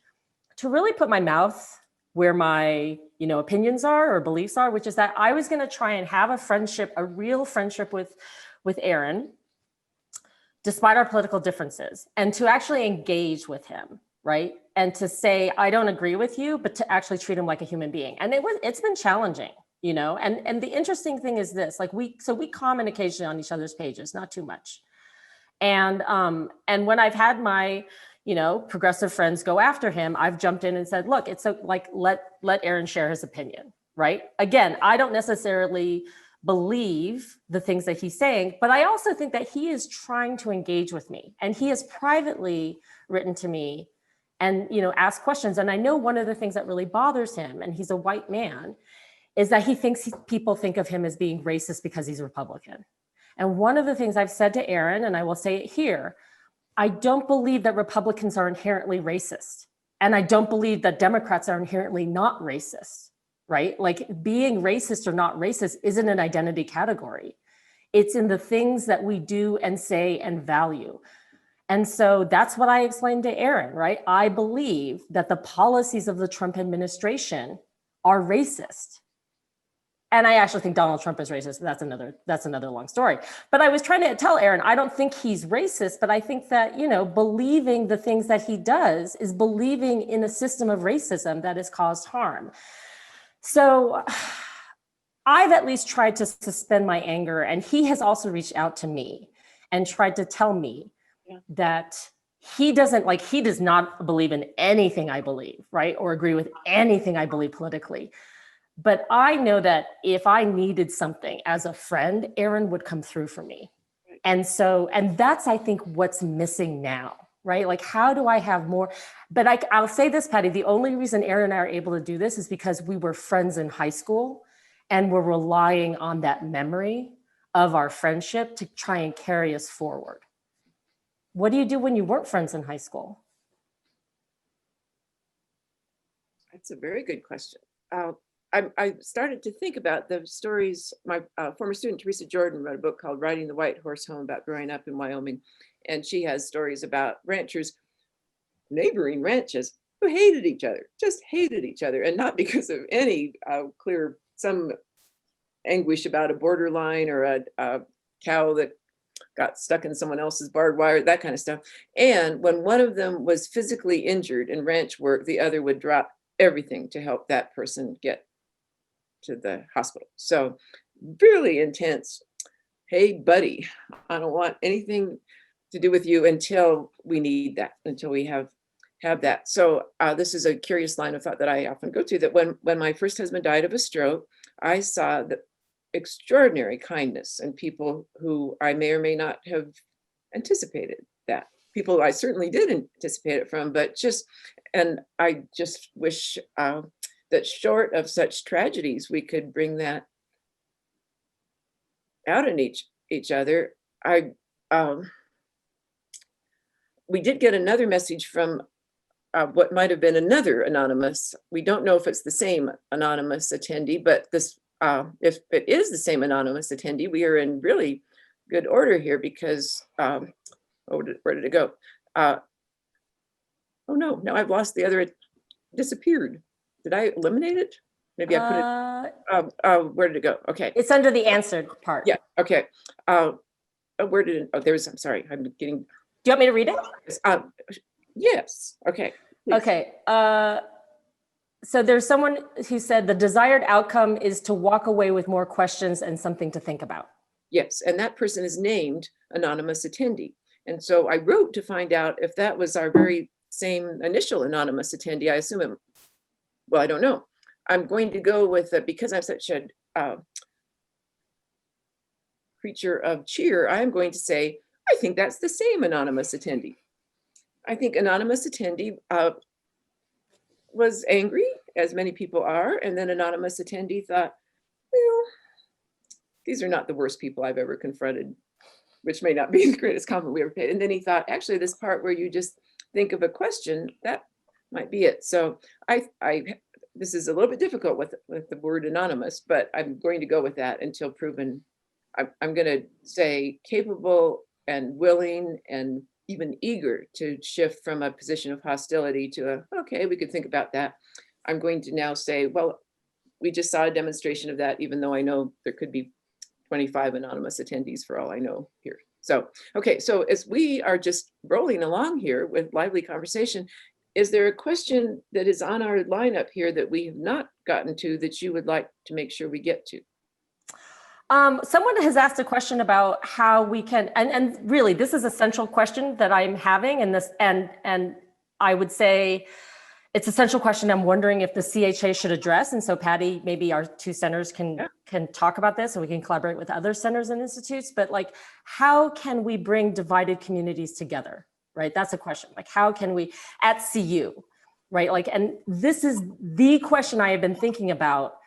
to really put my mouth where my opinions are or beliefs are, which is that I was gonna try and have a friendship, a real friendship with Aaron, despite our political differences, and to actually engage with him, right? And to say, I don't agree with you, but to actually treat him like a human being. And it's been challenging, and the interesting thing is this, like we comment occasionally on each other's pages, not too much. And when I've had my, progressive friends go after him, I've jumped in and said, look, let Aaron share his opinion, right? Again, I don't necessarily believe the things that he's saying, but I also think that he is trying to engage with me, and he has privately written to me and, you know, asked questions. And I know one of the things that really bothers him, and he's a white man, is that he thinks people think of him as being racist because he's Republican. And one of the things I've said to Aaron, and I will say it here, I don't believe that Republicans are inherently racist. And I don't believe that Democrats are inherently not racist, right? Like, being racist or not racist isn't an identity category. It's in the things that we do and say and value. And so that's what I explained to Aaron, right? I believe that the policies of the Trump administration are racist. And I actually think Donald Trump is racist. That's another long story. But I was trying to tell Aaron, I don't think he's racist, but I think that, you know, believing the things that he does is believing in a system of racism that has caused harm. So I've at least tried to suspend my anger, and he has also reached out to me and tried to tell me that he does not believe in anything I believe, right? Or agree with anything I believe politically. But I know that if I needed something as a friend, Aaron would come through for me. And that's, I think, what's missing now, right? Like, how do I have more? But I'll say this, Patty, the only reason Aaron and I are able to do this is because we were friends in high school, and we're relying on that memory of our friendship to try and carry us forward. What do you do when you weren't friends in high school? That's a very good question. I started to think about the stories. My former student, Teresa Jordan, wrote a book called Riding the White Horse Home about growing up in Wyoming. And she has stories about ranchers, neighboring ranches, who hated each other, just hated each other. And not because of any some anguish about a borderline or a cow that got stuck in someone else's barbed wire, that kind of stuff. And when one of them was physically injured in ranch work, the other would drop everything to help that person get to the hospital. So really intense. Hey, buddy, I don't want anything to do with you until we need that, until we have that. So this is a curious line of thought that I often go to, that when my first husband died of a stroke, I saw the extraordinary kindness in people who I may or may not have anticipated that. People I certainly did anticipate it from, and I just wish that short of such tragedies, we could bring that out in each other. We did get another message from what might have been another anonymous. We don't know if it's the same anonymous attendee, but this, if it is the same anonymous attendee, we are in really good order here, because where did it go? Oh no, now I've lost the other. It disappeared. Did I eliminate it? Maybe I put it. Where did it go? Okay. It's under the answered part. Yeah. Okay. Where did it? Oh, there's. I'm sorry. I'm getting. Do you want me to read it? Yes. Okay. Please. Okay. So there's someone who said the desired outcome is to walk away with more questions and something to think about. Yes, and that person is named anonymous attendee. And so I wrote to find out if that was our very same initial anonymous attendee. I assume it. Well, I don't know. I'm going to go with because I'm such a creature of cheer. I'm going to say I think that's the same anonymous attendee. I think anonymous attendee was angry, as many people are, and then anonymous attendee thought, well, these are not the worst people I've ever confronted, which may not be the greatest compliment we ever paid. And then he thought, actually, this part where you just think of a question, that might be it. So this is a little bit difficult with the word anonymous, but I'm going to go with that until proven. I'm going to say capable and willing and even eager to shift from a position of hostility to okay, we could think about that. I'm going to now say, well, we just saw a demonstration of that, even though I know there could be 25 anonymous attendees for all I know here. So, okay, so as we are just rolling along here with lively conversation, is there a question that is on our lineup here that we have not gotten to that you would like to make sure we get to? Someone has asked a question about how we can, and really this is a central question that I'm having, and I would say it's a central question I'm wondering if the CHA should address. And so Patty, maybe our two centers can talk about this and we can collaborate with other centers and institutes, but like, how can we bring divided communities together, right? That's a question. Like, how can we at CU, right? Like, and this is the question I have been thinking about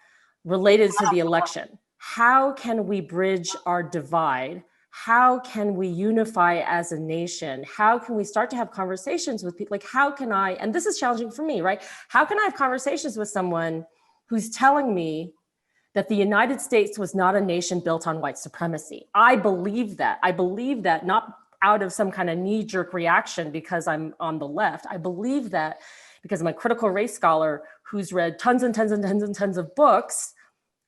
related to the election. How can we bridge our divide? How can we unify as a nation? How can we start to have conversations with people? Like, how can I, and this is challenging for me, right? How can I have conversations with someone who's telling me that the United States was not a nation built on white supremacy? I believe that. I believe that not out of some kind of knee-jerk reaction because I'm on the left. I believe that because I'm a critical race scholar who's read tons and tons and tons and tons of books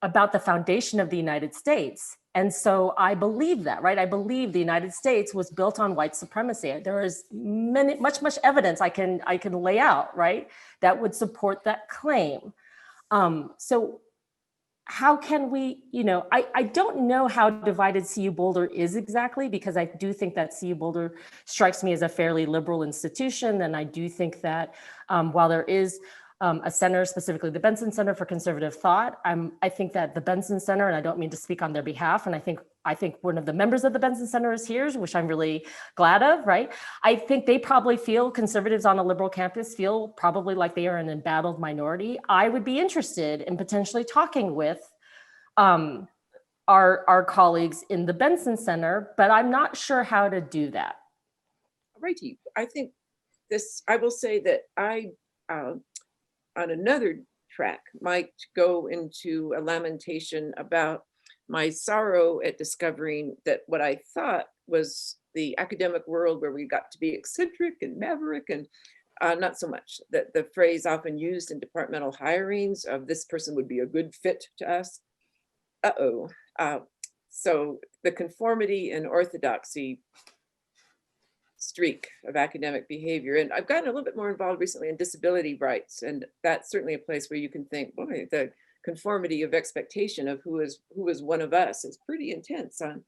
about the foundation of the United States. And so I believe that, right? I believe the United States was built on white supremacy. There is much evidence I can lay out, right? That would support that claim. So how can we, I don't know how divided CU Boulder is exactly, because I do think that CU Boulder strikes me as a fairly liberal institution. And I do think that while there is a center, specifically the Benson Center for Conservative Thought, I think that the Benson Center, and I don't mean to speak on their behalf, and I think one of the members of the Benson Center is here, which I'm really glad of, right? I think they probably feel, conservatives on a liberal campus feel probably like they are an embattled minority. I would be interested in potentially talking with our colleagues in the Benson Center, but I'm not sure how to do that. Righty. I think I will say that I, on another track, might go into a lamentation about my sorrow at discovering that what I thought was the academic world where we got to be eccentric and maverick, and not so much. That the phrase often used in departmental hirings of this person would be a good fit to us. So the conformity and orthodoxy streak of academic behavior. And I've gotten a little bit more involved recently in disability rights. And that's certainly a place where you can think, boy, the conformity of expectation of who is one of us is pretty intense on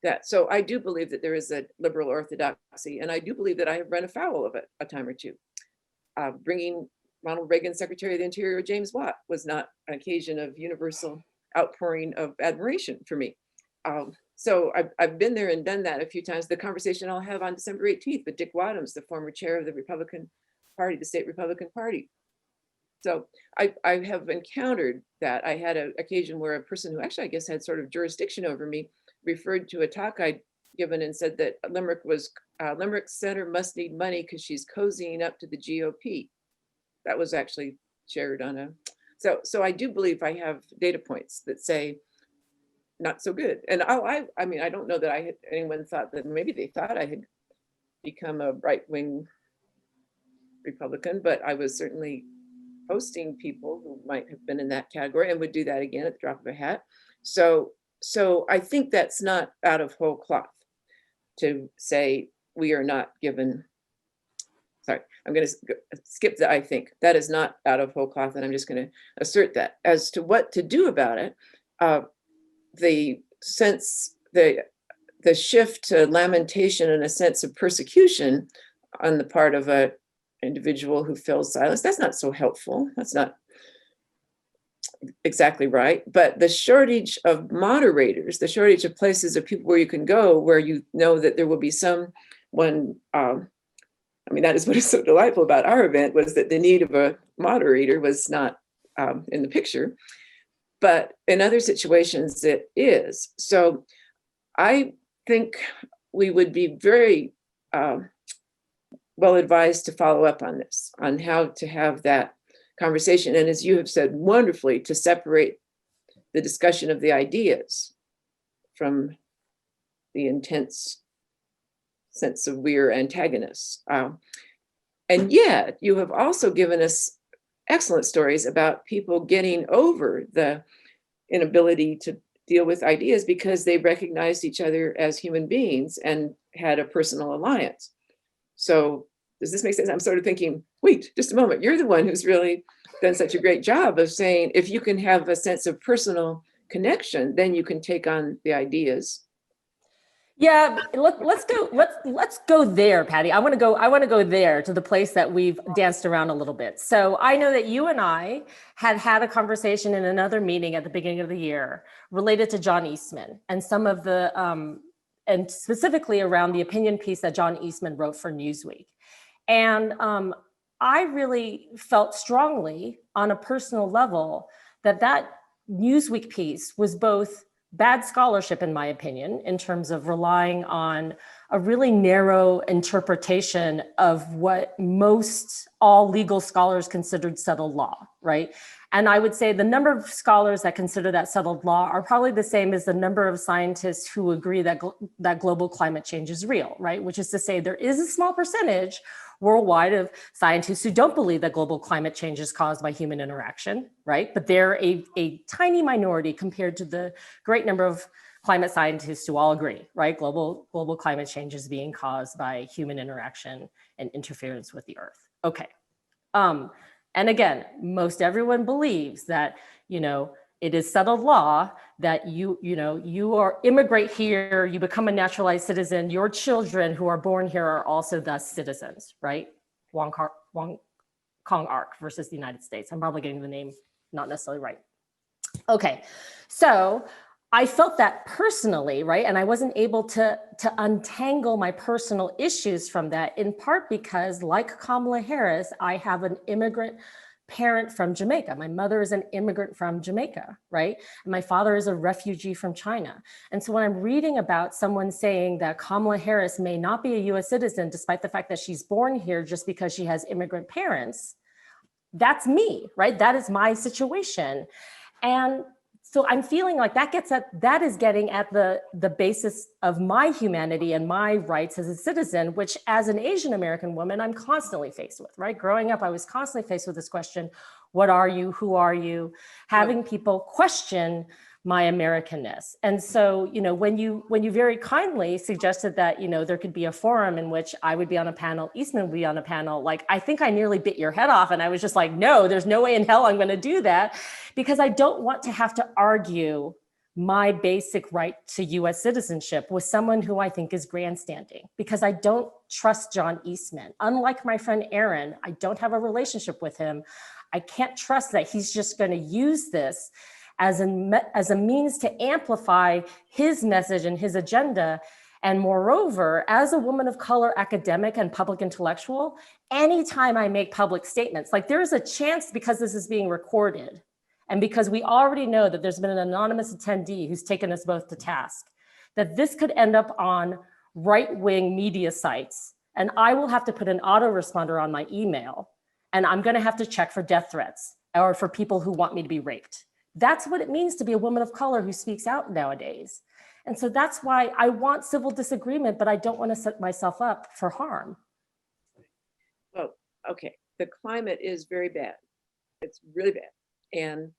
that. So I do believe that there is a liberal orthodoxy, and I do believe that I have run afoul of it a time or two. Bringing Ronald Reagan Secretary of the Interior James Watt was not an occasion of universal outpouring of admiration for me. So I've been there and done that a few times. The conversation I'll have on December 18th with Dick Wadhams, the former chair of the Republican Party, the state Republican Party. So I have encountered that. I had an occasion where a person who actually, I guess, had sort of jurisdiction over me referred to a talk I'd given and said that Limerick Center must need money because she's cozying up to the GOP. That was actually shared on a, so I do believe I have data points that say not so good. And I mean, I don't know that anyone thought that maybe they thought I had become a right-wing Republican, but I was certainly hosting people who might have been in that category and would do that again at the drop of a hat. So I think that's not out of whole cloth to say we are not given, sorry, I'm going to skip the I think. That is not out of whole cloth, and I'm just going to assert that. As to what to do about it, the shift to lamentation and a sense of persecution on the part of an individual who feels silenced, that's not so helpful. That's not exactly right. But the shortage of moderators, the shortage of places of people where you can go, where you know that there will be someone, I mean, that is what is so delightful about our event, was that the need of a moderator was not in the picture. But in other situations, it is. So I think we would be very well advised to follow up on this, on how to have that conversation. And as you have said wonderfully, to separate the discussion of the ideas from the intense sense of we're antagonists. And yet you have also given us excellent stories about people getting over the inability to deal with ideas because they recognized each other as human beings and had a personal alliance. So does this make sense? I'm sort of thinking, wait, just a moment. You're the one who's really done such a great job of saying, if you can have a sense of personal connection, then you can take on the ideas. Yeah, let's go there, Patty. I want to go there to the place that we've danced around a little bit. So I know that you and I had a conversation in another meeting at the beginning of the year related to John Eastman and some of the and specifically around the opinion piece that John Eastman wrote for Newsweek. And I really felt strongly on a personal level that Newsweek piece was both bad scholarship, in my opinion, in terms of relying on a really narrow interpretation of what most all legal scholars considered settled law, right? And I would say the number of scholars that consider that settled law are probably the same as the number of scientists who agree that, that global climate change is real, right? Which is to say there is a small percentage worldwide of scientists who don't believe that global climate change is caused by human interaction, right? But they're a tiny minority compared to the great number of climate scientists who all agree, right? Global climate change is being caused by human interaction and interference with the earth. Okay. And again, most everyone believes that, it is settled law that you are immigrate here, you become a naturalized citizen, your children who are born here are also thus citizens, right? Wong Kong Ark versus the United States. I'm probably getting the name not necessarily right. Okay, so I felt that personally, right? And I wasn't able to untangle my personal issues from that, in part because, like Kamala Harris, I have an immigrant parent from Jamaica. My mother is an immigrant from Jamaica, right? And my father is a refugee from China. And so when I'm reading about someone saying that Kamala Harris may not be a US citizen, despite the fact that she's born here just because she has immigrant parents, that's me, right? That is my situation. And so I'm feeling like that is getting at the basis of my humanity and my rights as a citizen, which as an Asian American woman, I'm constantly faced with, right? Growing up, I was constantly faced with this question, what are you, who are you? Having people question my Americanness. And so, when you very kindly suggested that, there could be a forum in which I would be on a panel, Eastman would be on a panel, like, I think I nearly bit your head off. And I was just like, no, there's no way in hell I'm going to do that, because I don't want to have to argue my basic right to US citizenship with someone who I think is grandstanding, because I don't trust John Eastman. Unlike my friend Aaron, I don't have a relationship with him. I can't trust that he's just going to use this as a means to amplify his message and his agenda. And moreover, as a woman of color, academic and public intellectual, anytime I make public statements, like, there is a chance, because this is being recorded, and because we already know that there's been an anonymous attendee who's taken us both to task, that this could end up on right-wing media sites. And I will have to put an autoresponder on my email, and I'm going to have to check for death threats or for people who want me to be raped. That's what it means to be a woman of color who speaks out nowadays. And so that's why I want civil disagreement, but I don't want to set myself up for harm. Well, okay. The climate is very bad. It's really bad. And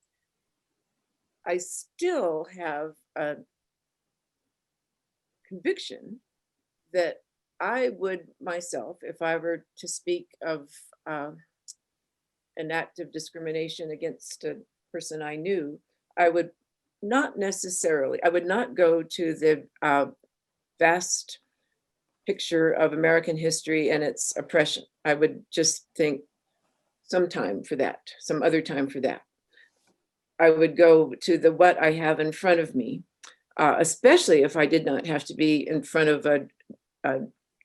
I still have a conviction that I would myself, if I were to speak of an act of discrimination against a person I knew, I would not go to the vast picture of American history and its oppression. I would just think some other time for that. I would go to what I have in front of me, especially if I did not have to be in front of a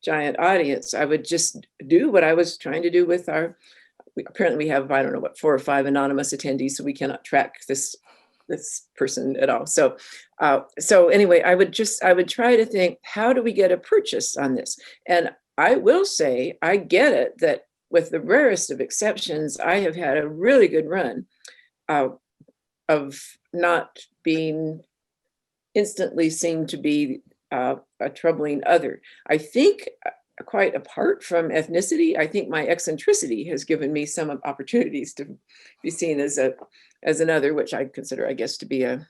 giant audience. I would just do what I was trying to do with apparently we have, I don't know what, 4 or 5 anonymous attendees, so we cannot track this person at all. So anyway, I would try to think, how do we get a purchase on this? And I will say, I get it that with the rarest of exceptions, I have had a really good run of not being instantly seen to be a troubling other. I think, quite apart from ethnicity, I think my eccentricity has given me some opportunities to be seen as another, which I consider, I guess, to be a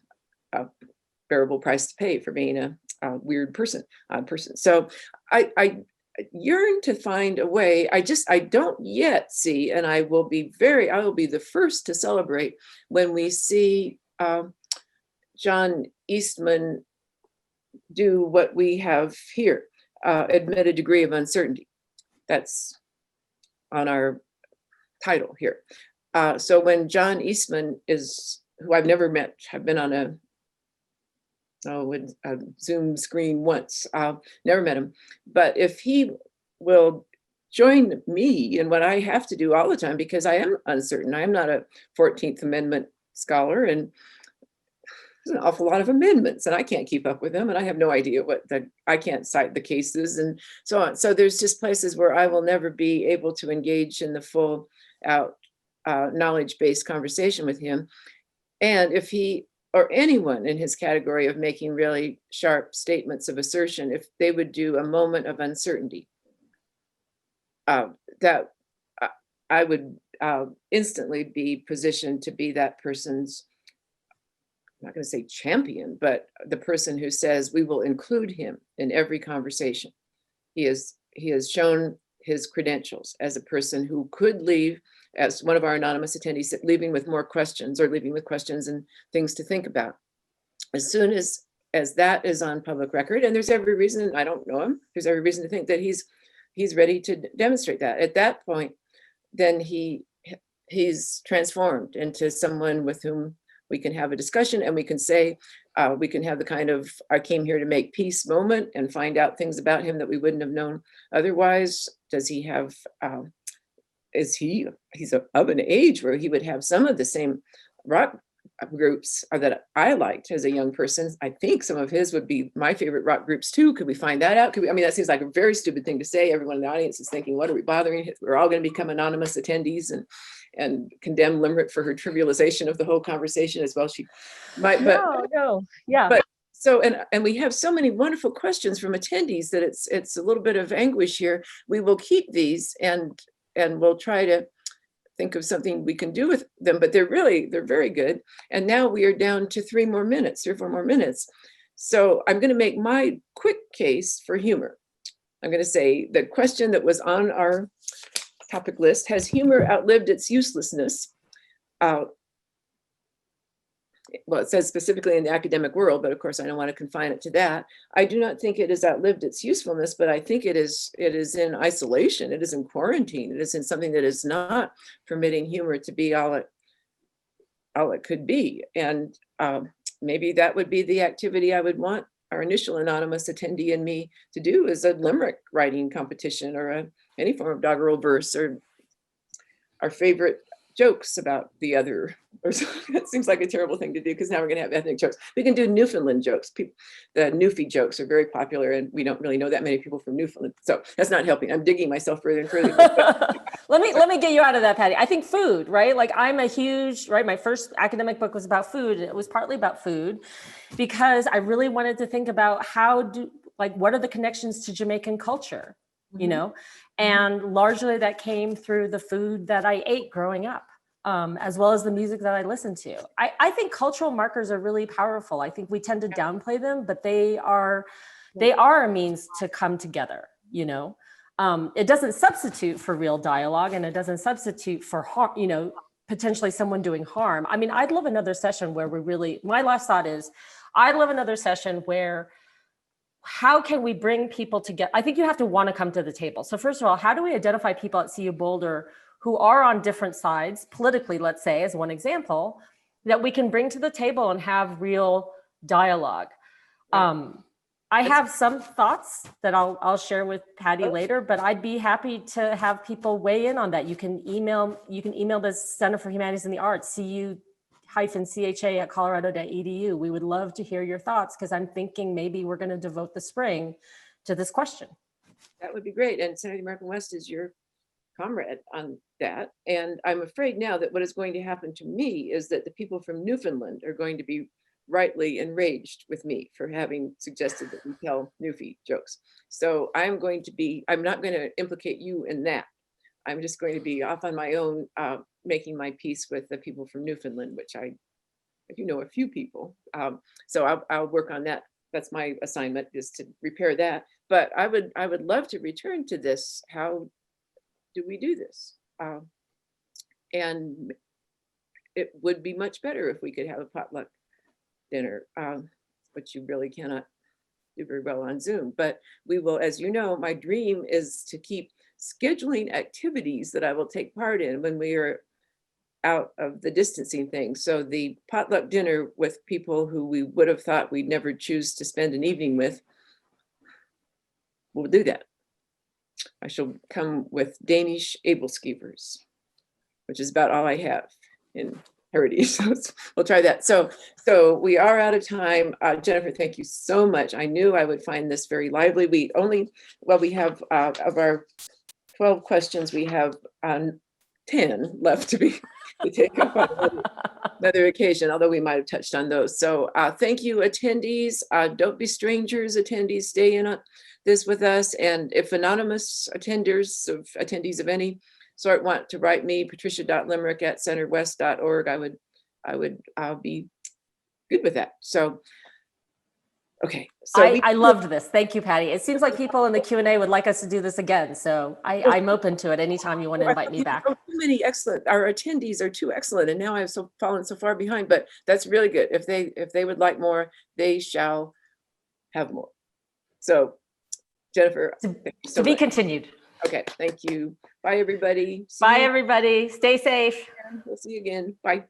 bearable price to pay for being a weird person, odd person. So I yearn to find a way. I don't yet see, and I will be the first to celebrate when we see John Eastman do what we have here, admit a degree of uncertainty. That's on our title here. So when John Eastman is, who I've never met, I've been on a Zoom screen once, never met him, but if he will join me in what I have to do all the time, because I am uncertain. I am not a 14th Amendment scholar, and there's an awful lot of amendments and I can't keep up with them, and I have no idea I can't cite the cases and so on. So there's just places where I will never be able to engage in the full out knowledge-based conversation with him. And if he or anyone in his category of making really sharp statements of assertion, if they would do a moment of uncertainty, that I would instantly be positioned to be that person's, I'm not going to say champion, but the person who says we will include him in every conversation. He has shown his credentials as a person who could leave, as one of our anonymous attendees said, leaving with more questions, or leaving with questions and things to think about. As soon as that is on public record, and there's every reason, I don't know him, there's every reason to think that he's ready to demonstrate that. At that point, then he's transformed into someone with whom we can have a discussion, and we can say, we can have the kind of I came here to make peace moment and find out things about him that we wouldn't have known otherwise. Does he have, he's of an age where he would have some of the same rock groups that I liked as a young person. I think some of his would be my favorite rock groups too. Could we find that out? I mean, that seems like a very stupid thing to say. Everyone in the audience is thinking, what are we bothering? We're all going to become anonymous attendees and condemn Limerick for her trivialization of the whole conversation as well. She might, yeah. But so, and we have so many wonderful questions from attendees that it's a little bit of anguish here. We will keep these and we'll try to think of something we can do with them, but they're very good. And now we are down to 3 or 4 more minutes. So I'm going to make my quick case for humor. I'm going to say the question that was on our topic list: has humor outlived its uselessness? Well, it says specifically in the academic world, but of course I don't want to confine it to that. I do not think it has outlived its usefulness, but I think it is in isolation. It is in quarantine. It is in something that is not permitting humor to be all it could be. And maybe that would be the activity I would want our initial anonymous attendee and me to do, is a limerick writing competition, or any form of doggerel verse, or our favorite jokes about the other. Or that seems like a terrible thing to do, because now we're going to have ethnic jokes. We can do Newfoundland jokes. The Newfie jokes are very popular, and we don't really know that many people from Newfoundland. So that's not helping. I'm digging myself further and further. Let me get you out of that, Patty. I think food, right? Like I'm a huge, right? My first academic book was about food, and it was partly about food because I really wanted to think about what are the connections to Jamaican culture, you know? And largely that came through the food that I ate growing up. As well as the music that I listened to. I think cultural markers are really powerful. I think we tend to downplay them, but they are a means to come together, you know? It doesn't substitute for real dialogue, and it doesn't substitute for harm, you know, potentially someone doing harm. I mean, I'd love another session where my last thought is, I'd love another session where how can we bring people together? I think you have to want to come to the table. So first of all, how do we identify people at CU Boulder who are on different sides politically, let's say, as one example, that we can bring to the table and have real dialogue? I have some thoughts that I'll share with Patty later, but I'd be happy to have people weigh in on that. You can email the Center for Humanities and the Arts, cu-cha@colorado.edu. We would love to hear your thoughts, because I'm thinking maybe we're going to devote the spring to this question. That would be great. And Center of the American West is your comrade on that. And I'm afraid now that what is going to happen to me is that the people from Newfoundland are going to be rightly enraged with me for having suggested that we tell Newfie jokes. So I'm not going to implicate you in that. I'm just going to be off on my own, making my peace with the people from Newfoundland, which I know a few people. So I'll work on that. That's my assignment, is to repair that. But I would love to return to this. How do we do this? And it would be much better if we could have a potluck dinner, but you really cannot do very well on Zoom, but we will, as you know, my dream is to keep scheduling activities that I will take part in when we are out of the distancing thing. So the potluck dinner with people who we would have thought we'd never choose to spend an evening with, we'll do that. I shall come with Danish ableskeevers, which is about all I have in heritage. So we'll try that. So we are out of time. Jennifer, thank you so much. I knew I would find this very lively. We have of our 12 questions, we have 10 left to take up on another occasion, although we might have touched on those. So thank you, attendees. Don't be strangers, attendees. Stay in this with us. And if anonymous attendees of any sort want to write me, patricia.limerick@centerwest.org, I'll be good with that. So, okay. So I loved this. Thank you, Patty. It seems like people in the Q&A would like us to do this again. So I'm open to it anytime you want to invite me back. Too many excellent, our attendees are too excellent. And now I've fallen so far behind, but that's really good. If they would like more, they shall have more. So Jennifer, thank you so To be much. continued. Okay, thank you. Bye, everybody. Bye, everybody. Stay safe. We'll see you again. Bye.